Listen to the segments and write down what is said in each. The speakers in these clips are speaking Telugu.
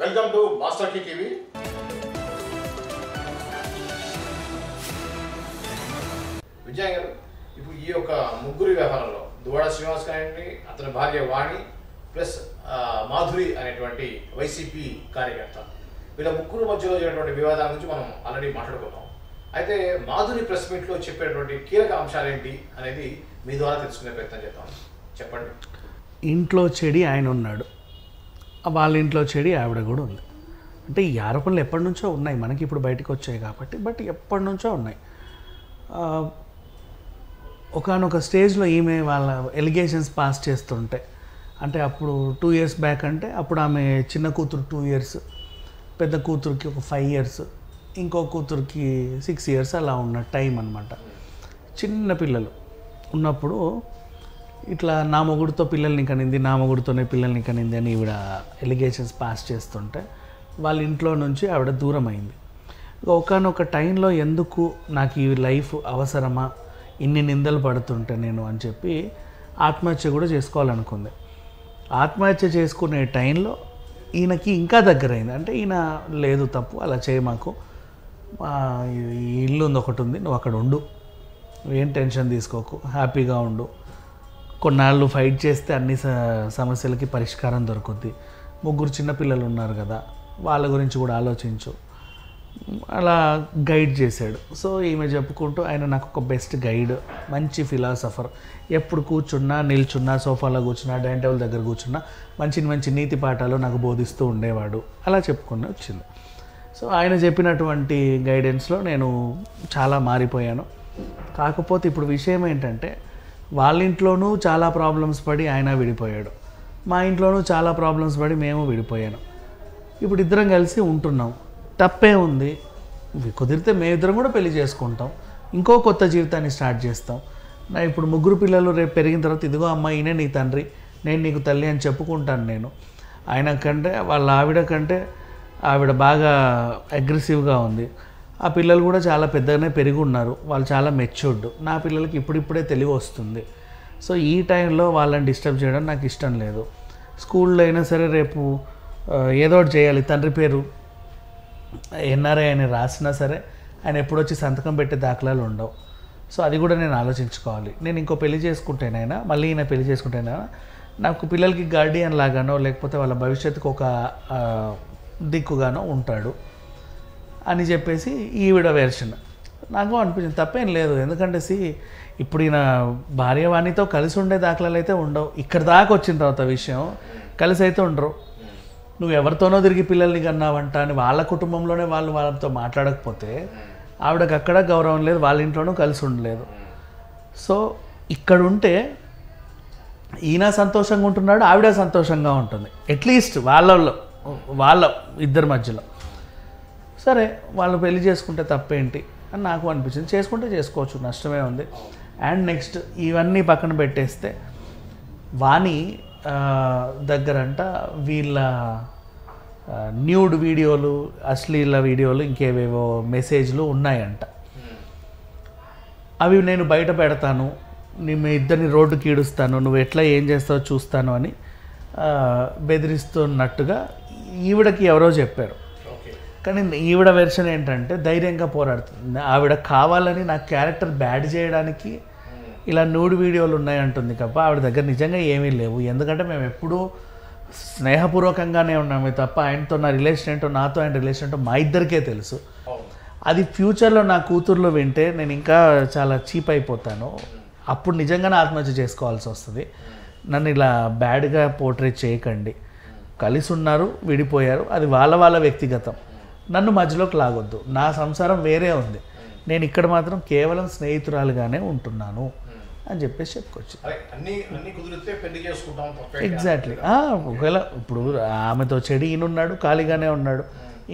Welcome to Master key TV. Vijay garu, ఇప్పుడు ఈ యొక్క ముగ్గురి వ్యవహారంలో దువ్వాడ శ్రీనివాస్ గారిని, అతని భార్య వాణి ప్లస్ మాధురి అనేటువంటి వైసీపీ కార్యకర్త, వీళ్ళ ముగ్గురు మధ్యలో జరిగినటువంటి వివాదాల గురించి మనం ఆల్రెడీ మాట్లాడుకున్నాం. అయితే మాధురి ప్రెస్ మీట్లో చెప్పేటువంటి కీలక అంశాలు ఏంటి అనేది మీ ద్వారా తెలుసుకునే ప్రయత్నం చేద్దాం. చెప్పండి. ఇంట్లో చెడి ఆయన ఉన్నాడు, వాళ్ళ ఇంట్లో చెడి ఆవిడ కూడా ఉంది. అంటే ఈ ఆరోపణలు ఎప్పటి నుంచో ఉన్నాయి, మనకి ఇప్పుడు బయటకు వచ్చాయి కాబట్టి, బట్ ఎప్పటి నుంచో ఉన్నాయి. ఒకనొక స్టేజ్లో ఈమె వాళ్ళ ఎలిగేషన్స్ పాస్ చేస్తుంటే, అంటే అప్పుడు 2 years బ్యాక్, అంటే అప్పుడు ఆమె చిన్న కూతురు 2 years, పెద్ద కూతురికి ఒక 5 years, ఇంకో కూతురికి 6 years అలా ఉన్న టైం అనమాట. చిన్న పిల్లలు ఉన్నప్పుడు ఇట్లా నా మొగుడితో పిల్లల్ని కనింది, నా మొగుడితోనే పిల్లల్ని కనింది అని ఈవిడ ఎలిగేషన్స్ పాస్ చేస్తుంటే వాళ్ళ ఇంట్లో నుంచి ఆవిడ దూరం అయింది. ఒకనొక టైంలో ఎందుకు నాకు ఈ లైఫ్ అవసరమా, ఇన్ని నిందలు పడుతుంటే నేను అని చెప్పి ఆత్మహత్య కూడా చేసుకోవాలనుకుంది. ఆత్మహత్య చేసుకునే టైంలో ఈయనకి ఇంకా దగ్గరైంది. అంటే ఈయన లేదు తప్పు, అలా చేయి, మాకు ఈ ఇల్లు ఉంది, ఒకటి ఉంది, నువ్వు అక్కడ ఉండు, ఏం టెన్షన్ తీసుకోకు, హ్యాపీగా ఉండు, కొన్నాళ్ళు ఫైట్ చేస్తే అన్ని సమస్యలకి పరిష్కారం దొరుకుద్ది, 3 చిన్నపిల్లలు ఉన్నారు కదా, వాళ్ళ గురించి కూడా ఆలోచించు, అలా గైడ్ చేశాడు. సో ఈమె చెప్పుకుంటూ ఆయన నాకు ఒక బెస్ట్ గైడ్, మంచి ఫిలాసఫర్, ఎప్పుడు కూర్చున్నా, నిల్చున్నా, సోఫాలో కూర్చున్నా, డైనింగ్ టేబుల్ దగ్గర కూర్చున్నా మంచి మంచి నీతి పాఠాలు నాకు బోధిస్తూ ఉండేవాడు, అలా చెప్పుకుని వచ్చింది. సో ఆయన చెప్పినటువంటి గైడెన్స్లో నేను చాలా మారిపోయాను. కాకపోతే ఇప్పుడు విషయం ఏంటంటే, వాళ్ళ ఇంట్లోనూ చాలా ప్రాబ్లమ్స్ పడి ఆయన విడిపోయాడు, మా ఇంట్లోనూ చాలా ప్రాబ్లమ్స్ పడి మేము విడిపోయాను. ఇప్పుడు ఇద్దరం కలిసి ఉంటున్నాం, తప్పే ఉంది, కుదిరితే మేమిద్దరం కూడా పెళ్లి చేసుకుంటాం, ఇంకో కొత్త జీవితాన్ని స్టార్ట్ చేస్తాం. నా ఇప్పుడు 3 పిల్లలు రేపు పెరిగిన తర్వాత, ఇదిగో అమ్మ, ఈయనే నీ తండ్రి, నేను నీకు తల్లి అని చెప్పుకుంటాను. నేను ఆయన కంటే, వాళ్ళ ఆవిడ కంటే ఆవిడ బాగా అగ్రెసివ్గా ఉంది. ఆ పిల్లలు కూడా చాలా పెద్దగానే పెరిగి ఉన్నారు, వాళ్ళు చాలా మెచ్యూర్డ్. నా పిల్లలకి ఇప్పుడిప్పుడే తెలివి వస్తుంది. సో ఈ టైంలో వాళ్ళని డిస్టర్బ్ చేయడం నాకు ఇష్టం లేదు. స్కూల్లో అయినా సరే రేపు ఏదో ఒకటి చేయాలి, తండ్రి పేరు ఎన్ఆర్ఐ అని రాసినా సరే ఆయన ఎప్పుడొచ్చి సంతకం పెట్టే దాఖలాలు ఉండవు. సో అది కూడా నేను ఆలోచించుకోవాలి. నేను ఇంకో పెళ్లి చేసుకుంటేనైనా, మళ్ళీ ఈయన పెళ్లి చేసుకుంటేనైనా నాకు పిల్లలకి గార్డియన్ లాగానో, లేకపోతే వాళ్ళ భవిష్యత్తుకు ఒక దిక్కుగానో ఉంటాడు అని చెప్పేసి ఈవిడ వెర్షన్. నాకు అనిపించింది తప్పేం లేదు, ఎందుకంటే ఇప్పుడు ఈయన భార్యవాణితో కలిసి ఉండే దాఖలాలు అయితే ఉండవు. ఇక్కడ దాకా వచ్చిన తర్వాత విషయం కలిసి అయితే ఉండరు. నువ్వు ఎవరితోనో తిరిగి పిల్లల్ని కన్నావంట అని వాళ్ళ కుటుంబంలోనే వాళ్ళతో మాట్లాడకపోతే ఆవిడకి అక్కడ గౌరవం లేదు, వాళ్ళ ఇంట్లోనూ కలిసి ఉండలేదు. సో ఇక్కడ ఉంటే ఈయన సంతోషంగా ఉంటున్నాడు, ఆవిడ సంతోషంగా ఉంటుంది, అట్లీస్ట్ వాళ్ళ ఇద్దరి మధ్యలో. సరే, వాళ్ళు పెళ్లి చేసుకుంటే తప్పేంటి అని నాకు అనిపించింది. చేసుకుంటే చేసుకోవచ్చు, నష్టమే ఉంది. అండ్ నెక్స్ట్ ఇవన్నీ పక్కన పెట్టేస్తే, వాణి దగ్గరంట వీళ్ళ న్యూడ్ వీడియోలు, అశ్లీల వీడియోలు, ఇంకేవేవో మెసేజ్లు ఉన్నాయంట. అవి నేను బయట పెడతాను, మీ ఇద్దరిని రోడ్డుకి ఈడుస్తాను, నువ్వు ఎట్లా ఏం చేస్తావో చూస్తాను అని బెదిరిస్తున్నట్టుగా ఈవిడకి ఎవరో చెప్పారు. కానీ ఈవిడ వెర్షన్ ఏంటంటే, ధైర్యంగా పోరాడుతుంది. ఆవిడ కావాలని నా క్యారెక్టర్ బ్యాడ్ చేయడానికి ఇలా న్యూడ్ వీడియోలు ఉన్నాయంటుంది తప్ప ఆవిడ దగ్గర నిజంగా ఏమీ లేవు. ఎందుకంటే మేము ఎప్పుడూ స్నేహపూర్వకంగానే ఉన్నామే తప్ప ఆయనతో నా రిలేషన్ ఏంటో, నాతో ఆయన రిలేషన్ ఏంటో మా ఇద్దరికే తెలుసు. అది ఫ్యూచర్లో నా కూతుర్లో వింటే నేను ఇంకా చాలా చీప్ అయిపోతాను. అప్పుడు నిజంగానే ఆత్మహత్య చేసుకోవాల్సి వస్తుంది. నన్ను ఇలా బ్యాడ్గా పోర్ట్రేట్ చేయకండి. కలిసి ఉన్నారు, విడిపోయారు, అది వాళ్ళ వ్యక్తిగతం, నన్ను మధ్యలోకి లాగొద్దు. నా సంసారం వేరే ఉంది, నేను ఇక్కడ మాత్రం కేవలం స్నేహితురాలుగానే ఉంటున్నాను అని చెప్పేసి చెప్పుకోవచ్చు. ఎగ్జాక్ట్లీ. ఒకవేళ ఇప్పుడు ఆమెతో చెడి ఈయనున్నాడు, ఖాళీగానే ఉన్నాడు,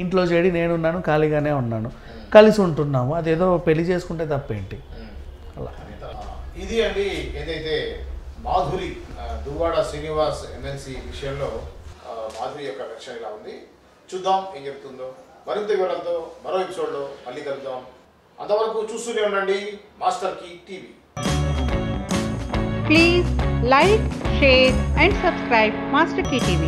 ఇంట్లో చెడి నేనున్నాను, ఖాళీగానే ఉన్నాను, కలిసి ఉంటున్నాము, అదేదో పెళ్లి చేసుకుంటే తప్పేంటి అలా. ఇది అండి ఏదైతే మాధురి దువ్వాడ శ్రీనివాస్ ఎమ్మెల్సీ విషయంలో మాధురి యొక్క వెర్షన్ ఇలా ఉంది. చూద్దాం ఏం చెప్తుందో. మరింత వివరాలతో మరో ఎపిసోడ్లో మళ్ళీ కలుద్దాం. అంతవరకు చూస్తూనే ఉండండి master key TV. Please like, share and subscribe Master Key TV.